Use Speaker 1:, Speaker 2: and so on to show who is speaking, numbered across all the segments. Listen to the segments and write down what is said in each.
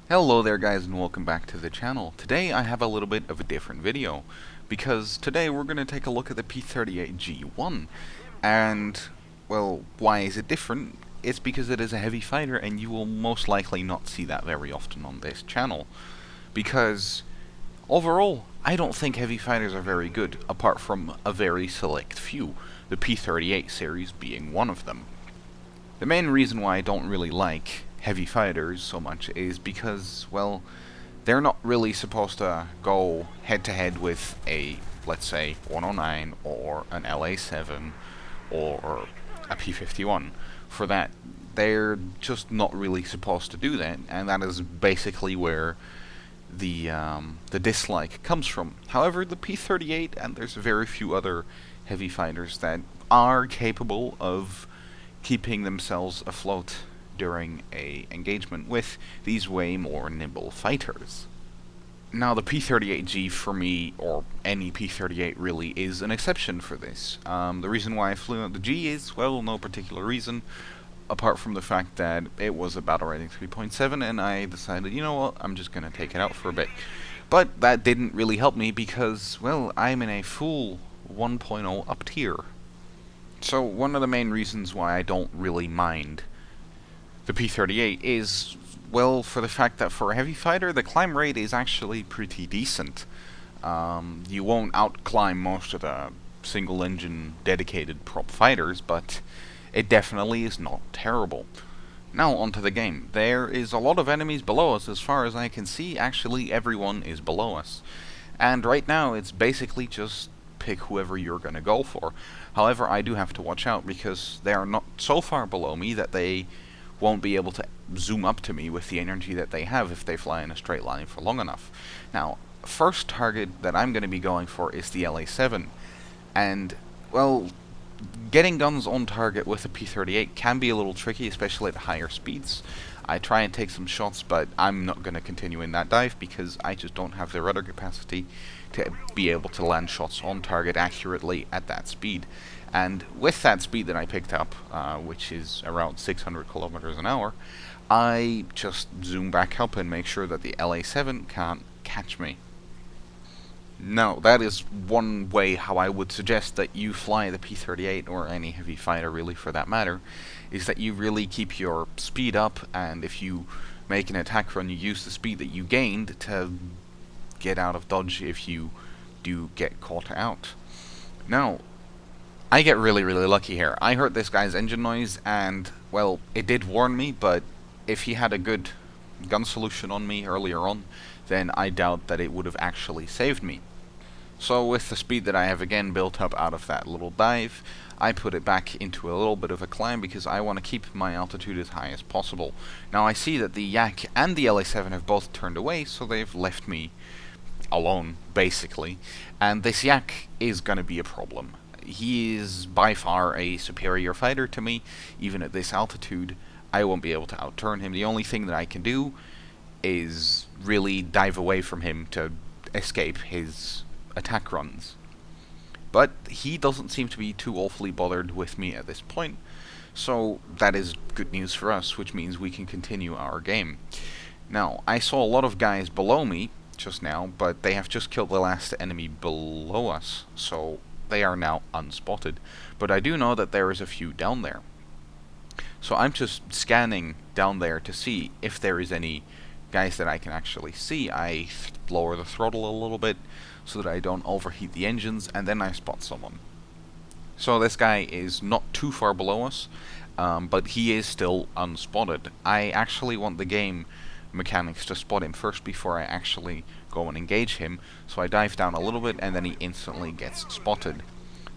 Speaker 1: Hello there guys and welcome back to the channel. Today I have a little bit of a different video because today we're going to take a look at the P38 G1 and, well, why is it different? It's because it is a heavy fighter and you will most likely not see that very often on this channel because overall I don't think heavy fighters are very good apart from a very select few, the P38 series being one of them. The main reason why I don't really like heavy fighters so much is because, well, they're not really supposed to go head to head with a, let's say, 109 or an LA7 or a P51. For that, they're just not really supposed to do that, and that is basically where the dislike comes from. However, the P38 and there's very few other heavy fighters that are capable of keeping themselves afloat during a engagement with these way more nimble fighters. Now the P38G for me, or any P38 really, is an exception for this. The reason why I flew out the G is, well, no particular reason, apart from the fact that it was a battle rating 3.7 and I decided, you know what, I'm just going to take it out for a bit. But that didn't really help me because, well, I'm in a full 1.0 up tier. So one of the main reasons why I don't really mind the P38 is, well, for the fact that for a heavy fighter, the climb rate is actually pretty decent. You won't outclimb most of the single-engine dedicated prop fighters, but it definitely is not terrible. Now onto the game. There is a lot of enemies below us. As far as I can see, actually everyone is below us. And right now it's basically just pick whoever you're going to go for. However, I do have to watch out because they are not so far below me that they won't be able to zoom up to me with the energy that they have if they fly in a straight line for long enough. Now, first target that I'm going to be going for is the LA7. And, well, getting guns on target with a P38 can be a little tricky, especially at higher speeds. I try and take some shots, but I'm not going to continue in that dive because I just don't have the rudder capacity to be able to land shots on target accurately at that speed. And with that speed that I picked up, which is around 600 kilometers an hour, I just zoom back up and make sure that the LA7 can't catch me. Now, that is one way how I would suggest that you fly the P38, or any heavy fighter really for that matter, is that you really keep your speed up, and if you make an attack run, you use the speed that you gained to get out of dodge if you do get caught out. Now, I get really lucky here. I heard this guy's engine noise, and, well, it did warn me, but if he had a good gun solution on me earlier on, then I doubt that it would have actually saved me. So with the speed that I have again built up out of that little dive, I put it back into a little bit of a climb because I want to keep my altitude as high as possible. Now I see that the Yak and the LA7 have both turned away, so they've left me alone, basically. And this Yak is going to be a problem. He is by far a superior fighter to me. Even at this altitude, I won't be able to outturn him. The only thing that I can do is really dive away from him to escape his attack runs. But he doesn't seem to be too awfully bothered with me at this point, so that is good news for us, which means we can continue our game. Now, I saw a lot of guys below me just now, but they have just killed the last enemy below us, so they are now unspotted. But I do know that there is a few down there. So I'm just scanning down there to see if there is any guys that I can actually see. I lower the throttle a little bit so that I don't overheat the engines, and then I spot someone. So this guy is not too far below us, but he is still unspotted. I actually want the game mechanics to spot him first before I actually go and engage him, so I dive down a little bit and then he instantly gets spotted.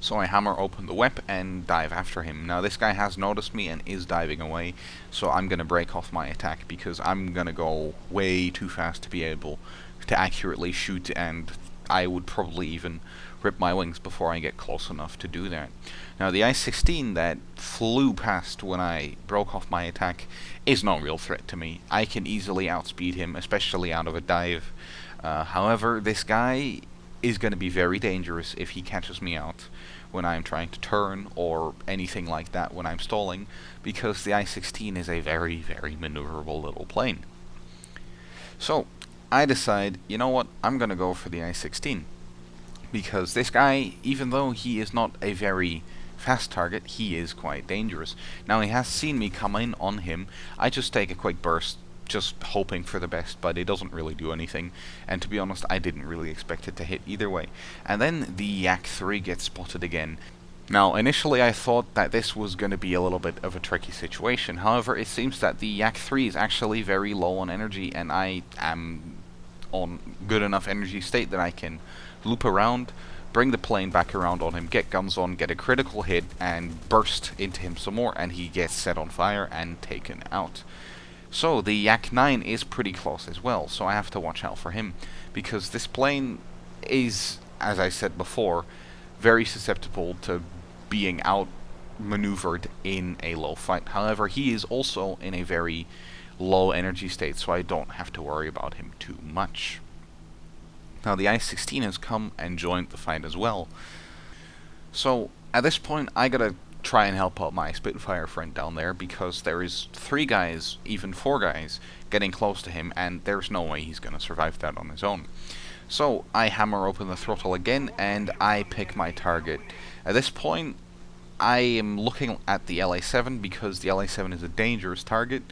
Speaker 1: So I hammer open the whip and dive after him. Now this guy has noticed me and is diving away, so I'm going to break off my attack because I'm going to go way too fast to be able to accurately shoot, and I would probably even rip my wings before I get close enough to do that. Now the I-16 that flew past when I broke off my attack is no real threat to me. I can easily outspeed him, especially out of a dive. However, this guy is going to be very dangerous if he catches me out when I'm trying to turn or anything like that when I'm stalling, because the I-16 is a very maneuverable little plane. So I decide, you know what, I'm gonna go for the I-16. Because this guy, even though he is not a very fast target, he is quite dangerous. Now he has seen me come in on him. I just take a quick burst, just hoping for the best, but it doesn't really do anything. And to be honest, I didn't really expect it to hit either way. And then the Yak 3 gets spotted again. Now, initially I thought that this was going to be a little bit of a tricky situation. However, it seems that the Yak 3 is actually very low on energy, and I am on good enough energy state that I can loop around, bring the plane back around on him, get guns on, get a critical hit, and burst into him some more, and he gets set on fire and taken out. So the Yak 9 is pretty close as well, so I have to watch out for him, because this plane is, as I said before, very susceptible to being outmaneuvered in a low fight. However, he is also in a very low energy state, so I don't have to worry about him too much. Now the I-16 has come and joined the fight as well. So at this point I gotta try and help out my Spitfire friend down there, because there is 3 guys, even 4 guys, getting close to him, and there's no way he's gonna survive that on his own. So I hammer open the throttle again and I pick my target. At this point I am looking at the LA7, because the LA7 is a dangerous target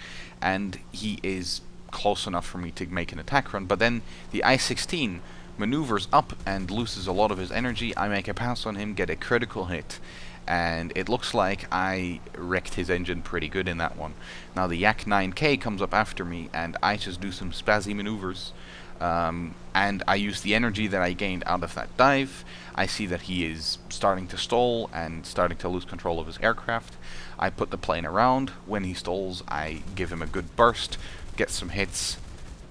Speaker 1: and he is close enough for me to make an attack run, but then the I-16 maneuvers up and loses a lot of his energy. I make a pass on him, get a critical hit, and it looks like I wrecked his engine pretty good in that one. Now the Yak 9K comes up after me, and I just do some spazzy maneuvers, and I use the energy that I gained out of that dive. I see that he is starting to stall and starting to lose control of his aircraft. I put the plane around. When he stalls, I give him a good burst, get some hits.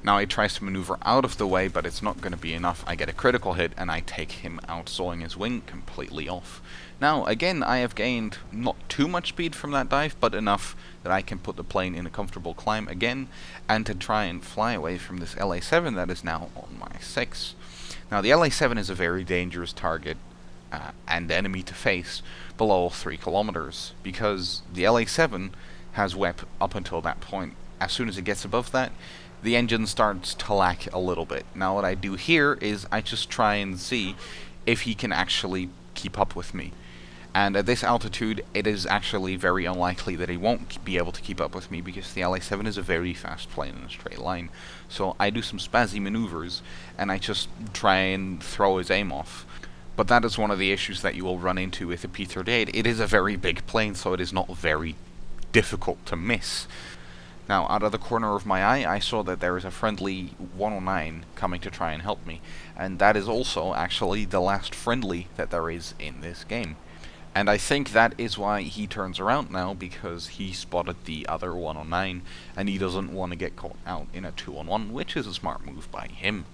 Speaker 1: Now he tries to maneuver out of the way, but it's not going to be enough. I get a critical hit and I take him out, sawing his wing completely off. Now again, I have gained not too much speed from that dive, but enough that I can put the plane in a comfortable climb again, and to try and fly away from this LA7 that is now on my 6. Now the LA7 is a very dangerous target and enemy to face below 3 kilometers, because the LA7 has WEP up until that point. As soon as it gets above that, the engine starts to lack a little bit. Now what I do here is I just try and see if he can actually keep up with me. And at this altitude, it is actually very unlikely that he won't be able to keep up with me, because the LA7 is a very fast plane in a straight line. So I do some spazzy maneuvers, and I just try and throw his aim off. But that is one of the issues that you will run into with the P38. It is a very big plane, so it is not very difficult to miss. Now, out of the corner of my eye, I saw that there is a friendly 109 coming to try and help me, and that is also actually the last friendly that there is in this game. And I think that is why he turns around now, because he spotted the other 109, and he doesn't want to get caught out in a 2-on-1, which is a smart move by him.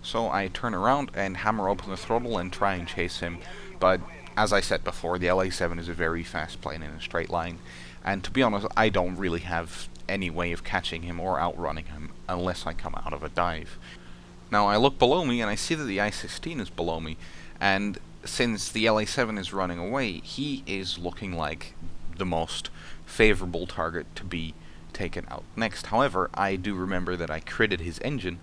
Speaker 1: So I turn around and hammer open the throttle and try and chase him, but as I said before, the LA7 is a very fast plane in a straight line, and to be honest, I don't really have any way of catching him or outrunning him unless I come out of a dive. Now I look below me and I see that the I-16 is below me, and since the LA7 is running away, he is looking like the most favorable target to be taken out next. However, I do remember that I critted his engine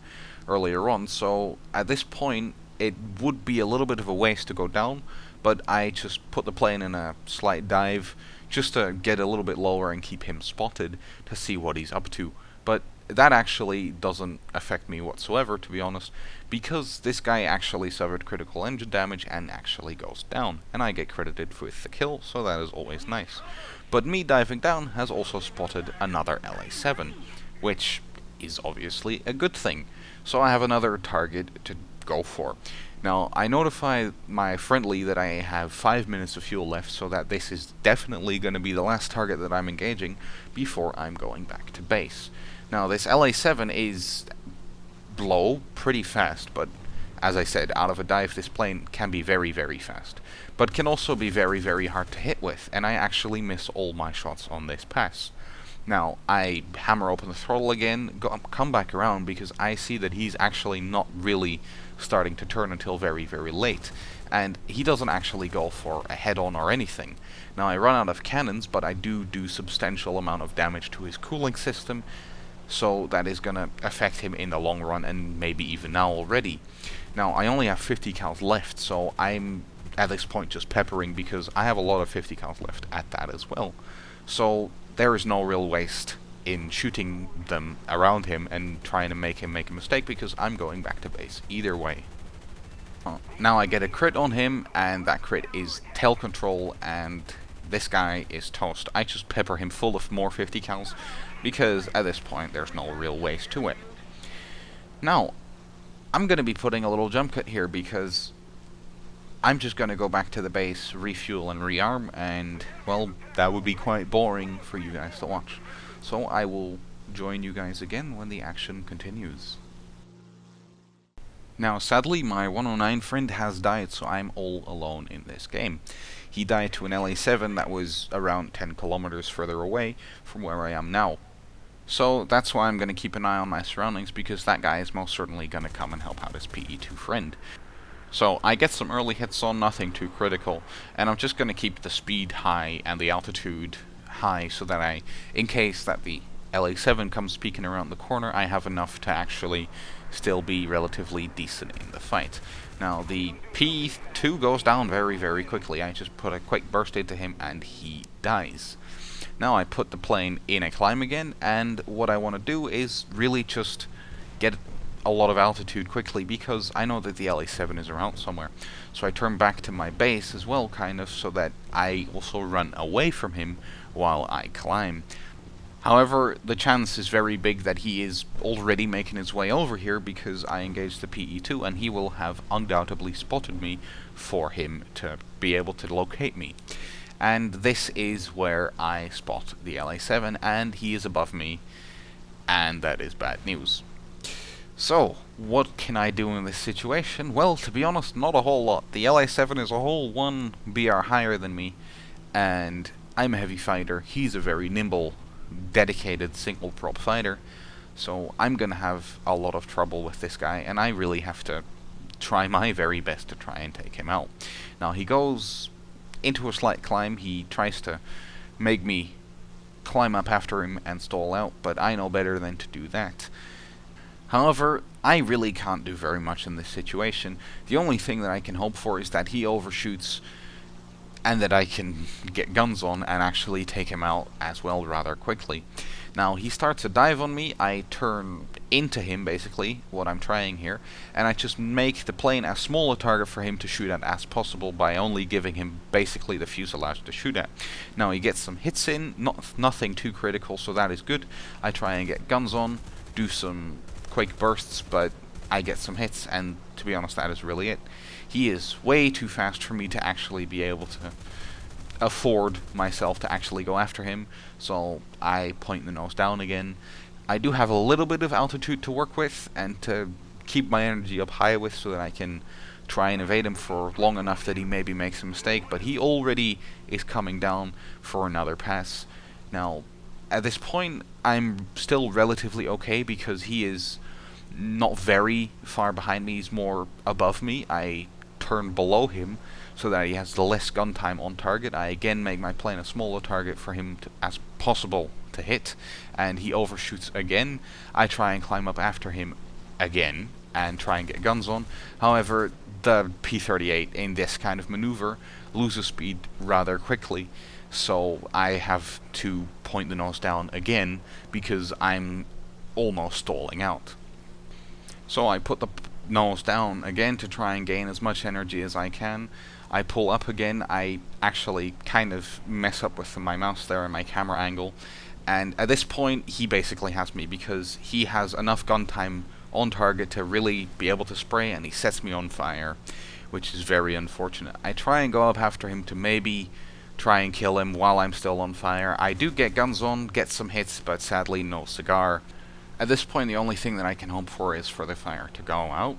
Speaker 1: earlier on, so at this point it would be a little bit of a waste to go down, but I just put the plane in a slight dive just to get a little bit lower and keep him spotted to see what he's up to. But that actually doesn't affect me whatsoever, to be honest, because this guy actually suffered critical engine damage and actually goes down, and I get credited with the kill, so that is always nice. But me diving down has also spotted another LA7, which is obviously a good thing. So I have another target to go for. Now, I notify my friendly that I have 5 minutes of fuel left, so that this is definitely going to be the last target that I'm engaging before I'm going back to base. Now, this LA7 is low, pretty fast, but as I said, out of a dive this plane can be very, very fast, but can also be very, very hard to hit with, and I actually miss all my shots on this pass. Now, I hammer open the throttle again, come back around, because I see that he's actually not really starting to turn until very, very late, and he doesn't actually go for a head-on or anything. Now, I run out of cannons, but I do substantial amount of damage to his cooling system, so that is going to affect him in the long run, and maybe even now already. Now, I only have 50 cals left, so I'm at this point just peppering because I have a lot of 50 cals left at that as well. So there is no real waste in shooting them around him and trying to make him make a mistake, because I'm going back to base either way. Now I get a crit on him, and that crit is tail control, and this guy is toast. I just pepper him full of more 50 cals, because at this point there's no real waste to it. Now, I'm going to be putting a little jump cut here, because I'm just going to go back to the base, refuel and rearm, and, well, that would be quite boring for you guys to watch. So I will join you guys again when the action continues. Now, sadly, my 109 friend has died, so I'm all alone in this game. He died to an LA7 that was around 10 kilometers further away from where I am now. So that's why I'm going to keep an eye on my surroundings, because that guy is most certainly going to come and help out his PE2 friend. So I get some early hits on, nothing too critical, and I'm just going to keep the speed high and the altitude high, so that in case that the LA7 comes peeking around the corner, I have enough to actually still be relatively decent in the fight. Now, the P2 goes down very, very quickly. I just put a quick burst into him and he dies. Now I put the plane in a climb again, and what I want to do is really just get a lot of altitude quickly, because I know that the LA7 is around somewhere. So I turn back to my base as well, kind of, so that I also run away from him while I climb. However, the chance is very big that he is already making his way over here, because I engaged the PE2, and he will have undoubtedly spotted me for him to be able to locate me. And this is where I spot the LA7, and he is above me, and that is bad news. So, what can I do in this situation? Well, to be honest, not a whole lot. The LA7 is a whole 1 BR higher than me, and I'm a heavy fighter. He's a very nimble, dedicated single prop fighter, so I'm gonna have a lot of trouble with this guy, and I really have to try my very best to try and take him out. Now, he goes into a slight climb. He tries to make me climb up after him and stall out, but I know better than to do that. However, I really can't do very much in this situation. The only thing that I can hope for is that he overshoots, and that I can get guns on and actually take him out as well rather quickly. Now, he starts a dive on me. I turn into him, basically, what I'm trying here, and I just make the plane as small a target for him to shoot at as possible by only giving him basically the fuselage to shoot at. Now, he gets some hits in, nothing too critical, so that is good. I try and get guns on, do some quick bursts, but I get some hits, and to be honest, that is really it. He is way too fast for me to actually be able to afford myself to actually go after him, so I point the nose down again. I do have a little bit of altitude to work with and to keep my energy up high with, so that I can try and evade him for long enough that he maybe makes a mistake, but he already is coming down for another pass. Now, at this point, I'm still relatively okay, because he is not very far behind me. He's more above me. I turn below him so that he has the less gun time on target. I again make my plane a smaller target for him as possible to hit, and he overshoots again. I try and climb up after him again and try and get guns on. However, the P38 in this kind of maneuver loses speed rather quickly, so I have to point the nose down again, because I'm almost stalling out. So I put the nose down again to try and gain as much energy as I can. I pull up again. I actually kind of mess up with my mouse there and my camera angle, and at this point he basically has me, because he has enough gun time on target to really be able to spray, and he sets me on fire, which is very unfortunate. I try and go up after him to maybe try and kill him while I'm still on fire. I do get guns on, get some hits, but sadly no cigar. At this point, the only thing that I can hope for is for the fire to go out,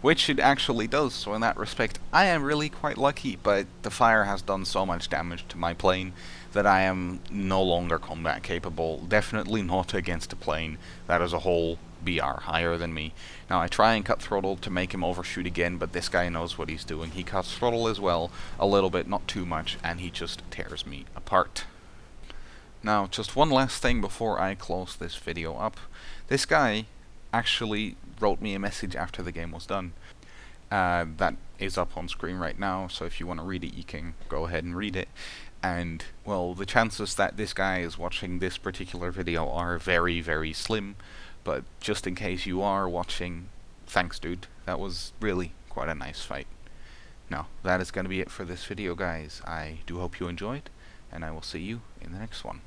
Speaker 1: which it actually does, so in that respect, I am really quite lucky, but the fire has done so much damage to my plane that I am no longer combat capable, definitely not against a plane that is a whole BR higher than me. Now, I try and cut throttle to make him overshoot again, but this guy knows what he's doing. He cuts throttle as well, a little bit, not too much, and he just tears me apart. Now, just one last thing before I close this video up. This guy actually wrote me a message after the game was done. That is up on screen right now, so if you want to read it, you can go ahead and read it. And, well, the chances that this guy is watching this particular video are very, very slim. But just in case you are watching, thanks, dude. That was really quite a nice fight. Now, that is going to be it for this video, guys. I do hope you enjoyed, and I will see you in the next one.